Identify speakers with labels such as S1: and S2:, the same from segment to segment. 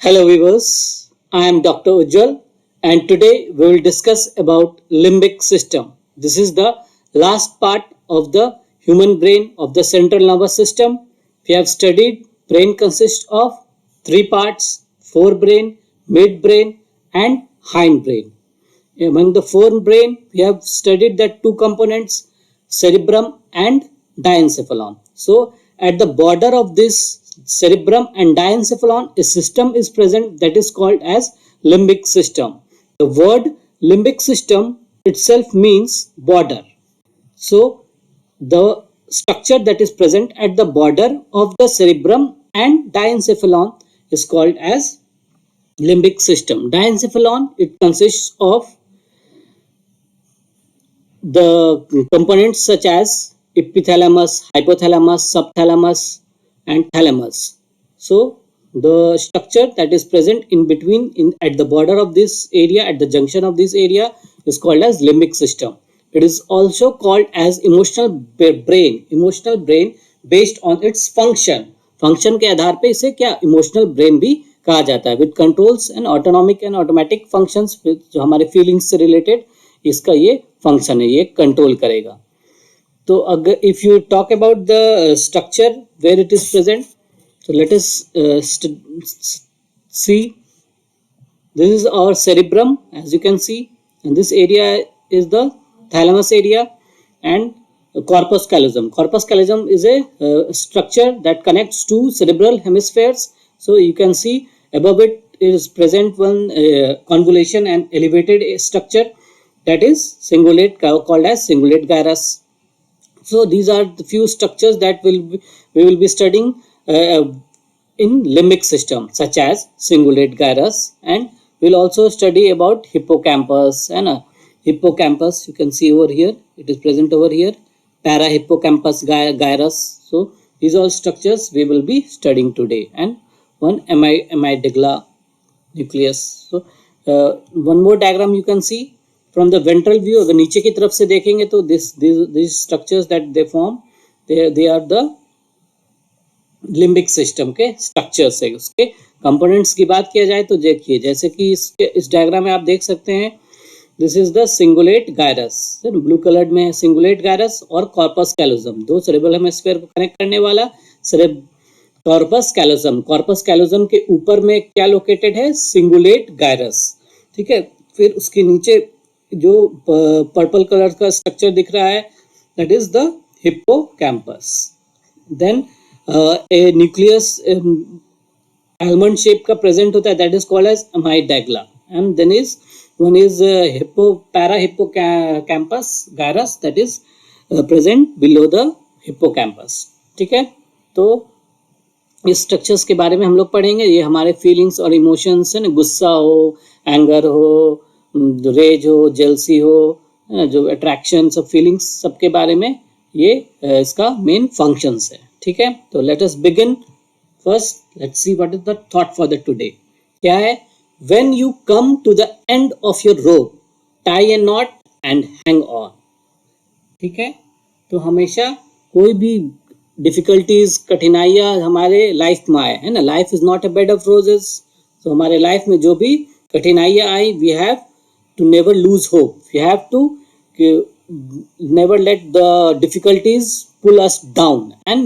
S1: Hello viewers, I am Dr. Ujjwal and today we will discuss about limbic system. This is the last part of the human brain of the central nervous system. We have studied brain consists of three parts: forebrain, midbrain and hindbrain. Among the forebrain, we have studied the two components, cerebrum and diencephalon. So, at the border of this cerebrum and diencephalon, a system is present that is called as limbic system. The word limbic system itself means border. So, the structure that is present at the border of the cerebrum and diencephalon is called as limbic system. Diencephalon, it consists of the components such as epithalamus, hypothalamus, subthalamus and thalamus. So the structure that is present in between at the border of this area, at the junction of this area, is called as limbic system. It is also called as emotional brain based on its function के आधार पे इसे क्या emotional brain भी कहा जाता है, with controls and autonomic and automatic functions, जो हमारे फीलिंग्स से रिलेटेड इसका ये फंक्शन है, ये कंट्रोल करेगा. तो अगर if you talk about the structure where it is present, so let us see. This is our cerebrum, as you can see, and this area is the thalamus area and corpus callosum. Corpus callosum is a structure that connects two cerebral hemispheres. So you can see above it is present one convolution and elevated structure that is cingulate, called as cingulate gyrus. So these are the few structures that we will be studying in limbic system, such as cingulate gyrus, and we'll also study about hippocampus. And hippocampus, you can see over here, it is present over here, parahippocampus gyrus. So these are structures we will be studying today, and one amygdala nucleus. So one more diagram you can see from the ventral view. अगर नीचे की तरफ से देखेंगे तो these structures that they form, they are the limbic system के structures है. उसके कंपोनेंट्स की बात किया जाए तो देखिए, जैसे कि इस डायग्राम में आप देख सकते हैं, this is the cingulate gyrus, blue coloured में सिंगुलेट गायरस और कॉर्पस कैलोजम, दो सेरेब्रल हेमिस्फीयर को कनेक्ट करने वाला कॉर्पस कैलोजम. कॉर्पस कैलोजम के ऊपर में क्या लोकेटेड है? Cingulate gyrus. ठीक है. फिर उसके नीचे जो पर्पल कलर का स्ट्रक्चर दिख रहा है, that is the hippocampus. Then a nucleus almond shape का present होता है, that is called as amygdala. And then one is parahippocampus gyrus, that is present below the hippocampus. ठीक है. तो इस स्ट्रक्चर्स के बारे में हम लोग पढ़ेंगे. ये हमारे फीलिंग्स और इमोशंस है ना, गुस्सा हो, एंगर हो, रेज हो, जेलसी हो, जो अट्रैक्शन, सब फीलिंग्स, सबके बारे में ये इसका मेन फंक्शंस है. ठीक है. तो let us begin. First let's see what is the thought for the today. क्या है? When you come to the end of your rope, tie a knot and hang on. ठीक है. तो हमेशा कोई भी डिफिकल्टीज, कठिनाइयां हमारे लाइफ में आए, है ना, life is not a bed of roses. तो हमारे लाइफ में जो भी कठिनाइयां आई, we have to never lose hope. We have to never let the difficulties pull us down, and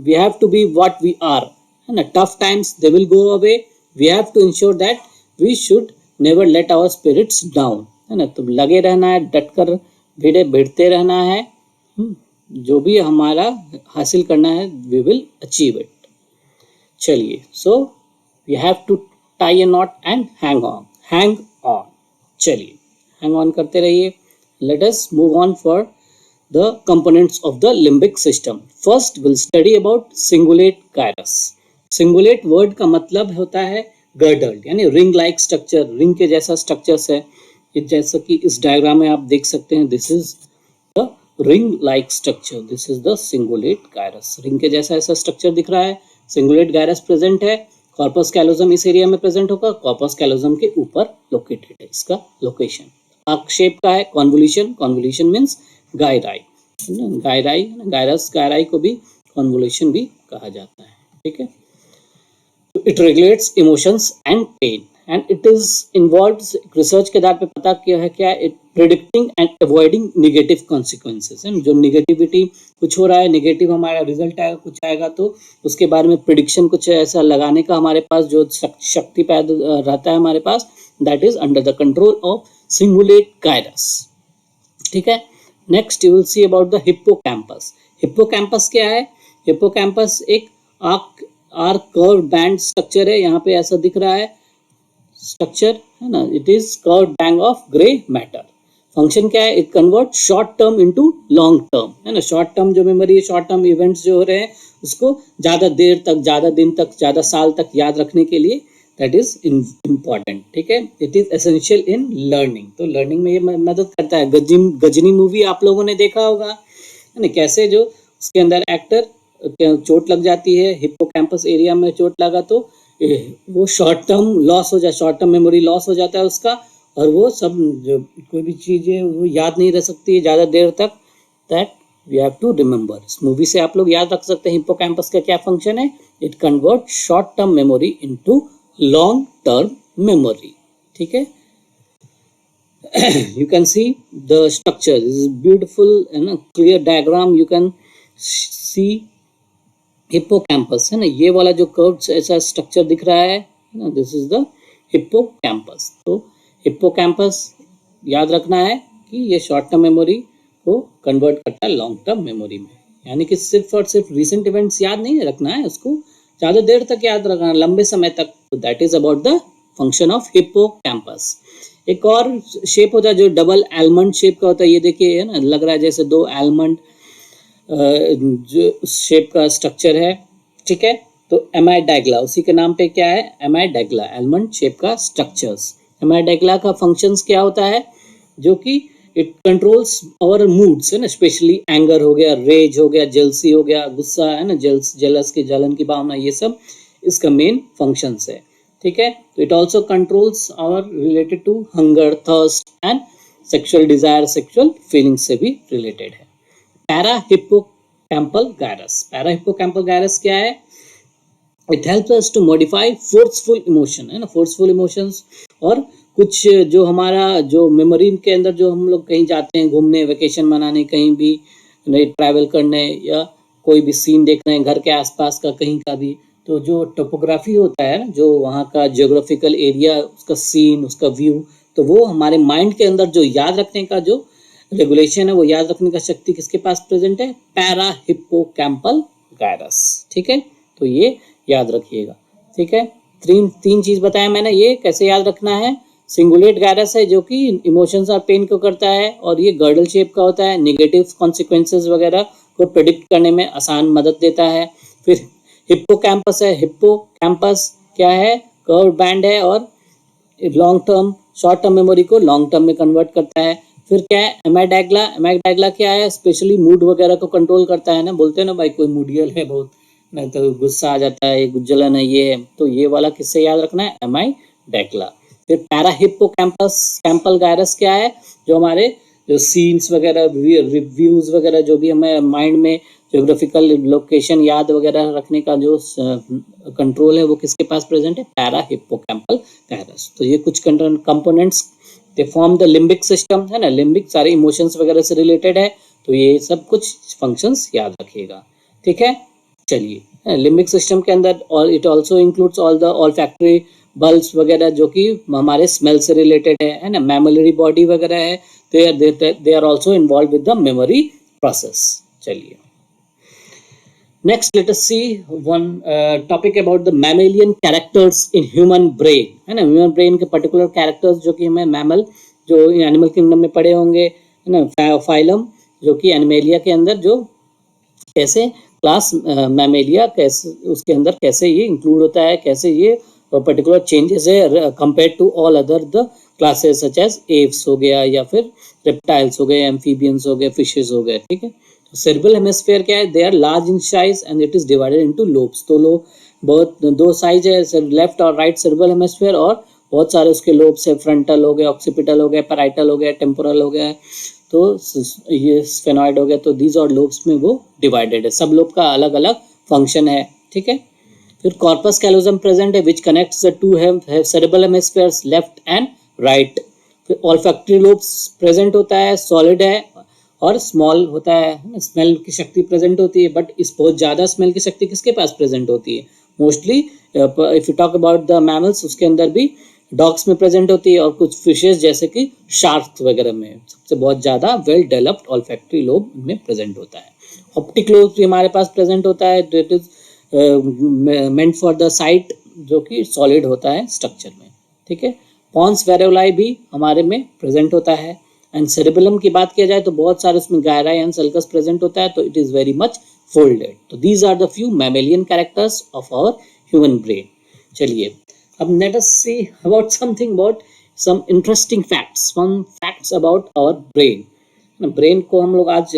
S1: we have to be what we are. And tough times, they will go away. We have to ensure that we should never let our spirits down, है ना. तो लगे रहना है, डटकर भिड़ते रहना है. जो भी हमारा हासिल करना है, we will achieve it. चलिए, so we have to tie a knot and hang on. चलिए, hang on करते रहिए. Let us move on for the components of the limbic system. First, we'll study about cingulate gyrus. Cingulate word का मतलब होता है girdled, यानी ring like structure, ring के जैसा स्ट्रक्चर्स है. जैसा कि इस डायग्राम में आप देख सकते हैं, this is the ring like structure, this is the cingulate gyrus. Ring के जैसा ऐसा स्ट्रक्चर दिख रहा है. सिंगुलेट गायरस प्रेजेंट है. कॉर्पस कैलोजम इस एरिया में प्रेजेंट होगा. कॉर्पस कैलोजम के ऊपर लोकेटेड है इसका लोकेशन. आर्क शेप का है. Convolution means gyri. Gyri, gyrus, gyri को भी कॉन्वोल्यूशन भी कहा जाता है. ठीक है. It regulates emotions and pain and it is involve, research के आधार पे पता किया है क्या, it predicting and avoiding negative consequences है। जो निगेटिविटी कुछ हो रहा है, निगेटिव हमारा रिजल्ट आएगा, कुछ आएगा, तो उसके बारे में प्रिडिक्शन कुछ ऐसा लगाने का हमारे पास जो शक्ति पैदा रहता है हमारे पास, that is under the control of cingulate gyrus. ठीक है। Next you will see about the hippocampus. Hippocampus क्या है? हिप्पोकैम्पस एक आर्क कर्व बैंड स्ट्रक्चर है, यहाँ पे ऐसा दिख रहा है स्ट्रक्चर है ना, it is curve band of grey matter. Function क्या है? It convert short term into long term है ना। शॉर्ट टर्म जो मेमोरी है, शॉर्ट टर्म इवेंट्स जो हो रहे हैं उसको ज्यादा देर तक, ज्यादा दिन तक, ज्यादा साल तक याद रखने के लिए दैट इज इम्पॉर्टेंट। ठीक है। It is essential in learning, तो लर्निंग में ये मदद करता है। गजनी मूवी आप लोगों ने देखा होगा है ना, कैसे जो उसके अंदर एक्टर चोट लग जाती है, हिप्पोकैम्पस एरिया में चोट लगा तो वो शॉर्ट टर्म लॉस हो जाए, शॉर्ट टर्म मेमोरी लॉस हो जाता है उसका, और वो सब जो कोई भी चीज़ है वो याद नहीं रह सकती है ज़्यादा देर तक। That we have to remember. इस मूवी से आप लोग याद रख सकते हैं हिप्पोकैम्पस का क्या फंक्शन है। It convert short term memory into long term memory. ठीक है। you can see the structure, this is beautiful and a clear diagram, you can see hippocampus है ना, ये वाला जो कर्व ऐसा स्ट्रक्चर दिख रहा है ना, दिस इज द हिप्पोकैम्पस। तो हिप्पोकैम्पस याद रखना है कि ये शॉर्ट टर्म मेमोरी को कन्वर्ट करता है लॉन्ग टर्म मेमोरी में, यानी कि सिर्फ और सिर्फ रिसेंट इवेंट्स याद नहीं रखना है, उसको ज़्यादा देर तक याद रखना, लंबे समय तक। तो that is about the function of hippocampus. एक और शेप होता है जो डबल आलमंड शेप का होता है, ये देखिए है ना, लग रहा है जैसे दो आलमंड जो शेप का स्ट्रक्चर है। ठीक है। तो एमाइडाइग्ला उसी के नाम पे क्या है, एमाइडाइग्ला, आलमंड शेप का स्ट्रक्चर्स। एमाइडाइग्ला का फंक्शंस क्या होता है, जो कि इट कंट्रोल्स आवर मूड्स है ना, स्पेशली एंगर हो गया, रेज हो गया, जेलसी हो गया, गुस्सा है ना, जेलस की जलन की भावना, ये सब इसका मेन फंक्शंस है। ठीक है। तो it also controls our related to hunger, thirst and sexual desire, sexual feelings से भी रिलेटेड है। Para hippocampal gyrus. Para hippocampal gyrus क्या है? It helps us to modify forceful emotion है ना, फोर्सफुल इमोशंस, और कुछ जो हमारा जो मेमोरी के अंदर जो हम लोग कहीं जाते हैं घूमने, वेकेशन मनाने, कहीं भी ट्रैवल करने, या कोई भी सीन देख रहे हैं घर के आसपास का कहीं का भी, तो जो टोपोग्राफी होता है ना, जो वहाँ का जियोग्राफिकल एरिया, उसका सीन, उसका व्यू, तो वो हमारे माइंड के अंदर जो याद रखने का जो रेगुलेशन है, वो याद रखने का शक्ति किसके पास प्रेजेंट है? Para hippocampal gyrus. ठीक है। तो ये याद रखिएगा। ठीक है। तीन चीज बताया मैंने, ये कैसे याद रखना है। सिंगुलेट गायरस है जो कि इमोशंस और पेन को करता है, और ये गर्डल शेप का होता है, नेगेटिव कॉन्सिक्वेंसेस वगैरह को प्रेडिक्ट करने में आसान मदद देता है। फिर हिप्पोकैम्पस है, हिप्पोकैम्पस क्या है? कर्व बैंड है, और long term, short term memory को लॉन्ग टर्म में कन्वर्ट करता है। फिर क्या है? एमाइडाइग्ला। एमाइडाइग्ला क्या है? स्पेशली मूड वगैरह को कंट्रोल करता है ना, बोलते हैं ना भाई कोई मूडियल है बहुत, नहीं तो गुस्सा आ जाता है, गुज्जलन है, ये है, तो ये वाला किससे याद रखना है? एमाइडाइग्ला। फिर पैरा हिप्पोकैम्पस कैम्पल गायरस क्या है? जो हमारे जो सीन्स वगैरह, रिव्यूज वगैरह, जो भी हमें माइंड में ज्योग्राफिकल लोकेशन याद वगैरह रखने का जो कंट्रोल है, वो किसके पास प्रेजेंट है? Para hippocampal gyrus. तो ये कुछ components, they form the limbic system है ना, लिम्बिक सारे इमोशंस वगैरह से रिलेटेड है, तो ये सब कुछ फंक्शंस याद रखिएगा। ठीक है। चलिए, लिम्बिक सिस्टम के अंदर और it also includes all the olfactory bulbs वगैरह, जो कि हमारे स्मेल से रिलेटेड है ना, मैमलरी बॉडी वगैरह है, they are also involve with the memory process. चलिए, next let us see one topic about the mammalian characters in human brain है ना, ह्यूमन ब्रेन के पर्टिकुलर कैरेक्टर्स जो कि हमें मैमल, जो एनिमल किंगडम में पढ़े होंगे है ना, फाइलम जो कि एनिमेलिया के अंदर जो कैसे क्लास मैमेलिया कैसे उसके अंदर कैसे ये इंक्लूड होता है, कैसे ये पर्टिकुलर चेंजेस है compare to all other the classes such as aves हो गया, या फिर रेप्टाइल्स हो गए, एम्फीबियंस हो गए, फिशेस हो गए। ठीक है। सेरेब्रल हेमिस्फीयर क्या है? They are large in size and it is divided into lobes. तो लोब बहुत दो साइज है, लेफ्ट और राइट सेरेब्रल हेमिस्फीयर, और बहुत सारे उसके लोब्स है, फ्रंटल हो गया, ऑक्सीपिटल हो गया, पैराइटल हो गया, टेम्पोरल हो गया, तो ये स्फेनॉइड हो गया। तो दीज और लोब्स में वो डिवाइडेड है, सब लोब का अलग अलग फंक्शन है। ठीक है। फिर कॉर्पस कैलोजम प्रेजेंट है which connects the two cerebral hemispheres left and right. फिर ऑल्फैक्टरी लोब्स प्रेजेंट होता है, सॉलिड है और स्मॉल होता है। स्मेल की शक्ति प्रेजेंट होती है, बट इस बहुत ज़्यादा स्मेल की शक्ति किसके पास प्रेजेंट होती है? Mostly if you talk about the mammals, उसके अंदर भी डॉग्स में प्रेजेंट होती है और कुछ फिशेस जैसे कि शार्क वगैरह में सबसे बहुत ज़्यादा वेल डेवलप्ड ऑल्फैक्टरी लोब में प्रेजेंट होता है। ऑप्टिक लोब भी हमारे पास प्रेजेंट होता है, that is meant for the site, जो कि सॉलिड होता है स्ट्रक्चर में, ठीक है। पॉन्स वेरोलाई भी हमारे में प्रेजेंट होता है। एंड सेरेबेलम की बात किया जाए तो बहुत सारे उसमें गायरा एंड सल्कस प्रेजेंट होता है, तो it is very much folded. तो these are the few mammalian characters of our human brain. चलिए अब let us see about something about some interesting facts, fun facts about our brain. Brain को हम लोग आज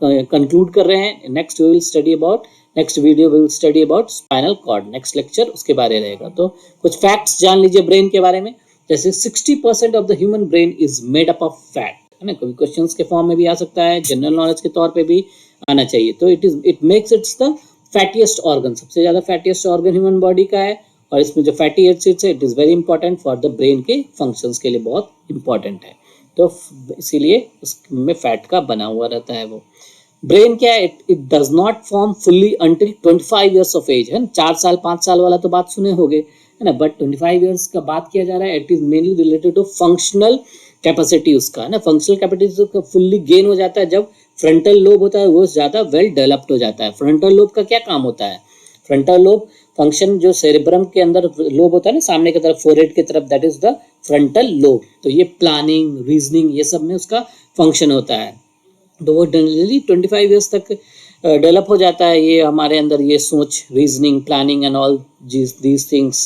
S1: कंक्लूड कर रहे हैं। Next we will study about, next video we will study about spinal cord, next lecture उसके बारे में रहेगा। तो कुछ फैक्ट्स जान लीजिए ब्रेन के बारे में। जैसे 60% of the human brain is made up of fat, है ना। कभी क्वेश्चंस के फॉर्म में भी आ सकता है, जनरल नॉलेज के तौर पे भी आना चाहिए। तो it makes its the fattiest organ, सबसे ज्यादा फैटीएस्ट ऑर्गन ह्यूमन बॉडी का है। और इसमें जो फैटी एसिड्स है it is very important for the brain के फंक्शंस के लिए, बहुत इंपॉर्टेंट है। तो इसीलिए उसमें फैट का बना हुआ रहता है वो। ब्रेन क्या है, it does not form fully until 25 years of age, है ना। 4 साल 5 साल वाला तो बात सुने होंगे, है ना। बट 25 ईयर्स का बात किया जा रहा है, it is mainly related to functional capacity उसका, है ना। फंक्शनल कैपेसिटी फुल्ली गेन हो जाता है जब फ्रंटल लोब होता है वो ज़्यादा वेल डेवलप्ड हो जाता है। फ्रंटल लोब का क्या काम होता है? फ्रंटल लोब फंक्शन जो सेरेब्रम के अंदर लोब होता है ना, सामने की तरफ, फोरहेड की तरफ, that is the frontal lobe. तो ये प्लानिंग, रीजनिंग, ये सब में उसका फंक्शन होता है। तो वो जनरली 25 ईयर्स तक डेवलप हो जाता है ये हमारे अंदर, ये सोच, reasoning, planning and all these things.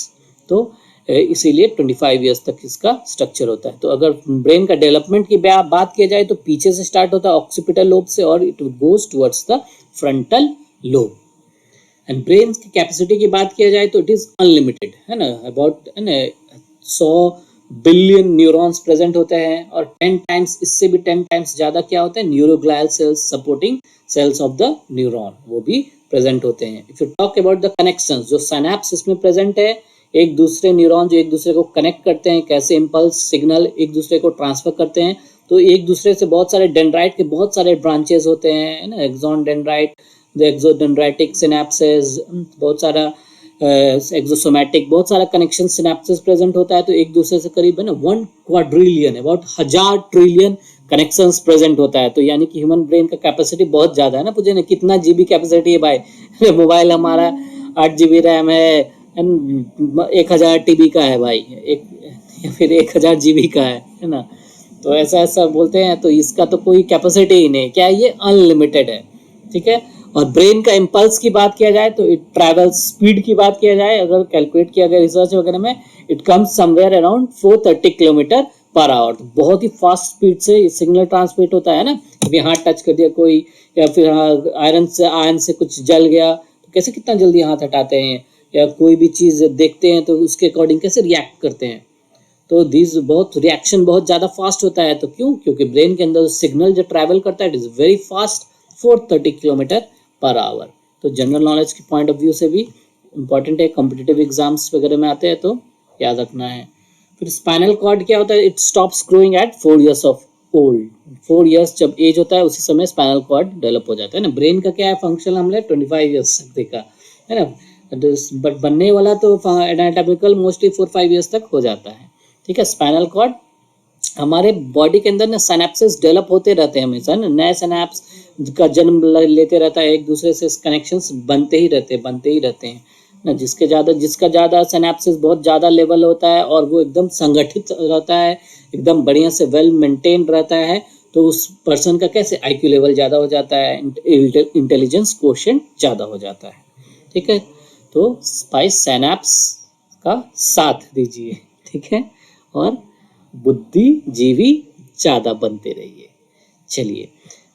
S1: तो इसीलिए 25 ईयर्स तक इसका स्ट्रक्चर होता है। तो अगर ब्रेन का डेवलपमेंट की बात किया जाए तो पीछे से स्टार्ट होता है ऑक्सीपिटल लोब से, और it goes towards the frontal lobe. And brain की कैपेसिटी की बात किया जाए तो इट इज अनलिमिटेड, है ना। अबाउट 100 बिलियन न्यूरॉन्स प्रेजेंट होते हैं, और 10 टाइम्स, इससे भी 10 टाइम्स ज़्यादा क्या होता है, neuroglial cells supporting cells of the neuron, वो भी प्रेजेंट होते हैं। If you talk about the connections, जो सिनेप्स इसमें प्रेजेंट है, एक दूसरे न्यूरॉन जो एक दूसरे को कनेक्ट करते हैं, कैसे इम्पल्स सिग्नल एक दूसरे को ट्रांसफर करते हैं, तो एक दूसरे से बहुत सारे डेंड्राइट के बहुत सारे ब्रांचेस होते हैं, है ना। एक्सॉन डेंड्राइट, द एक्सोडेंड्राइटिक सिनेप्सेस, बहुत सारा एक्सोसोमैटिक, बहुत सारा कनेक्शन सिनेप्सेस प्रेजेंट होता है। तो एक दूसरे से करीब, है ना, 1 quadrillion, about 1000 trillion connections present होता है। तो यानी कि ह्यूमन ब्रेन का कैपेसिटी बहुत ज़्यादा है ना। पूछे ना कितना जीबी कैपेसिटी है भाई, मोबाइल हमारा 8 GB रैम है, 1000 TB का है भाई, या फिर 1000 GB का है ना। तो ऐसा बोलते हैं, तो इसका तो कोई कैपेसिटी ही नहीं, क्या ये अनलिमिटेड है, ठीक है। और ब्रेन का इम्पल्स की बात किया जाए तो इट ट्रैवल स्पीड की बात किया जाए, अगर कैलकुलेट किया गया रिसर्च वगैरह में, it comes somewhere around 430 kilometre per hour. तो बहुत ही फास्ट स्पीड से सिग्नल ट्रांसमिट होता है ना। कभी हाथ टच कर दिया कोई, या फिर आयरन से कुछ जल गया, तो कैसे कितना जल्दी हाथ हटाते हैं, या कोई भी चीज़ देखते हैं तो उसके अकॉर्डिंग कैसे रिएक्ट करते हैं। तो दिस रिएक्शन बहुत ज़्यादा फास्ट होता है। तो क्यों? क्योंकि ब्रेन के अंदर सिग्नल जो ट्रैवल करता है it is very fast, 430 kilometre per hour. तो जनरल नॉलेज के पॉइंट ऑफ व्यू से भी इंपॉर्टेंट है, कॉम्पिटिटिव एग्जाम्स वगैरह में आते हैं तो याद रखना है। फिर स्पाइनल कॉर्ड क्या होता है, it stops growing at 4 years of old. 4 years जब एज होता है उसी समय स्पाइनल कॉर्ड डेवलप हो जाता है ना। ब्रेन का क्या है फंक्शन, हमने 25 years तक देखा है ना, बट बनने वाला तो एनाटॉमिकल मोस्टली 4-5 years तक हो जाता है, ठीक है। स्पाइनल कॉर्ड हमारे बॉडी के अंदर ना सिनेप्सेस डेवलप होते रहते हैं हमेशा ना, नए सिनेप्स का जन्म लेते रहता है, एक दूसरे से कनेक्शंस बनते ही रहते हैं ना। जिसका ज़्यादा सिनेप्सेस बहुत ज़्यादा लेवल होता है और वो एकदम संगठित रहता है, एकदम बढ़िया से वेल मेंटेन रहता है, तो उस पर्सन का कैसे IQ लेवल ज़्यादा हो जाता है, इंटेलिजेंस कोशेंट ज़्यादा हो जाता है, ठीक है। तो स्पाइस सिनेप्स का साथ दीजिए, ठीक है, और बुद्धिजीवी ज़्यादा बनते रहिए। चलिए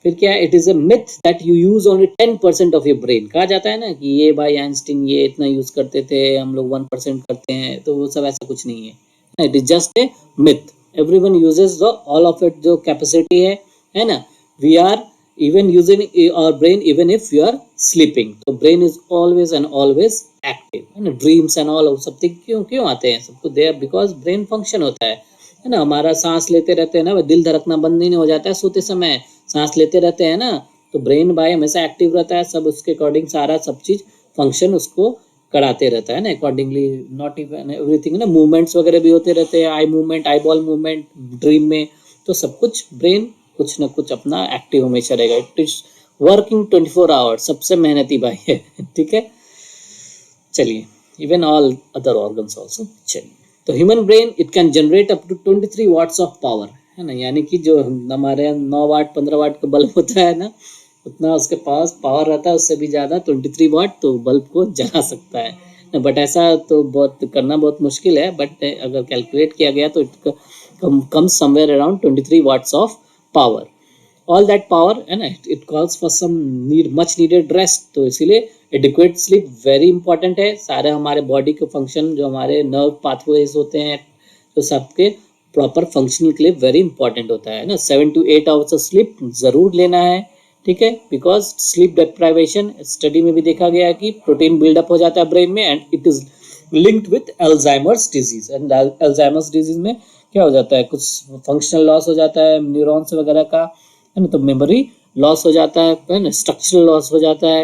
S1: फिर क्या, it is a myth that you use only 10% of your brain. कहा जाता है ना कि ये भाई आइंस्टीन ये इतना यूज करते थे, हम लोग 1% करते हैं, तो वो सब ऐसा कुछ नहीं है। It is just a myth, everyone uses the all of it, जो कैपेसिटी है ना। We are even using our brain even if you are sleeping. तो brain is always and always active, है ना. ड्रीम्स एंड ऑल something क्यों क्यों आते हैं सबको, दे बिकॉज ब्रेन फंक्शन होता है ना. हमारा सांस लेते रहते हैं ना, दिल धड़कना बंद नहीं हो जाता है सोते समय, सांस लेते रहते हैं ना, तो ब्रेन भाई हमेशा एक्टिव रहता है, सब उसके अकॉर्डिंग सारा सब चीज फंक्शन उसको कराते रहता है ना अकॉर्डिंगली. नॉट इवन एवरीथिंग ना, मूवमेंट्स वगैरह भी होते रहते हैं, eye movement, eye ball movement dream में, तो सब कुछ ब्रेन कुछ ना कुछ अपना एक्टिव हमेशा रहेगा. इट इज वर्किंग 24 आवर्स, सबसे मेहनती भाई है. ठीक है, चलिए, even all other organs also. चलिए, तो human brain it can generate up to 23 watts of power, है ना. यानी कि जो हमारे 9 वाट 15 वाट का बल्ब होता है ना, उतना उसके पास पावर रहता है, उससे भी ज़्यादा 23 वाट तो बल्ब को जला सकता है. बट ऐसा तो बहुत करना बहुत मुश्किल है, बट अगर कैलकुलेट किया गया तो it come somewhere around 23 watts of power. All that power है ना, it calls for some need much needed rest. तो इसीलिए एडिक्वेट स्लीप वेरी इंपॉर्टेंट है. सारे हमारे बॉडी के फंक्शन, जो हमारे नर्व पाथवेज होते हैं, तो सबके प्रॉपर फंक्शनिंग के लिए वेरी इंपॉर्टेंट होता है ना. 7 to 8 आवर्स ऑफ स्लीप ज़रूर लेना है, ठीक है. बिकॉज स्लीप डिप्राइवेशन, स्टडी में भी देखा गया है कि प्रोटीन बिल्डअप हो जाता है ब्रेन में, and it is linked with Alzheimer's disease. And Alzheimer's disease में क्या हो जाता है, कुछ फंक्शनल लॉस हो जाता है न्यूरॉन्स वगैरह का, है ना. तो मेमोरी लॉस हो जाता है ना, स्ट्रक्चरल लॉस हो जाता है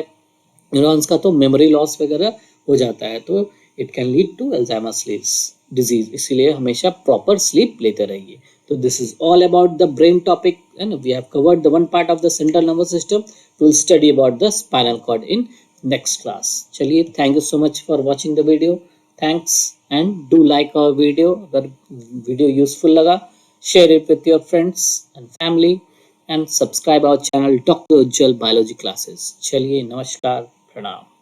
S1: न्यूरॉन्स का, तो मेमोरी लॉस वगैरह हो जाता है, तो it can lead to Alzheimer's disease. इसीलिए हमेशा प्रॉपर स्लीप लेते रहिए. So this is all about the brain topic, and we have covered the one part of the central nervous system. We will study about the spinal cord in next class. चलिए, thank you so much for watching the video. Thanks, and do like our video. अगर video useful लगा, share it with your friends and family, and subscribe our channel Dr. Ujjwal Biology Classes. चलिए, नमस्कार, प्रणाम.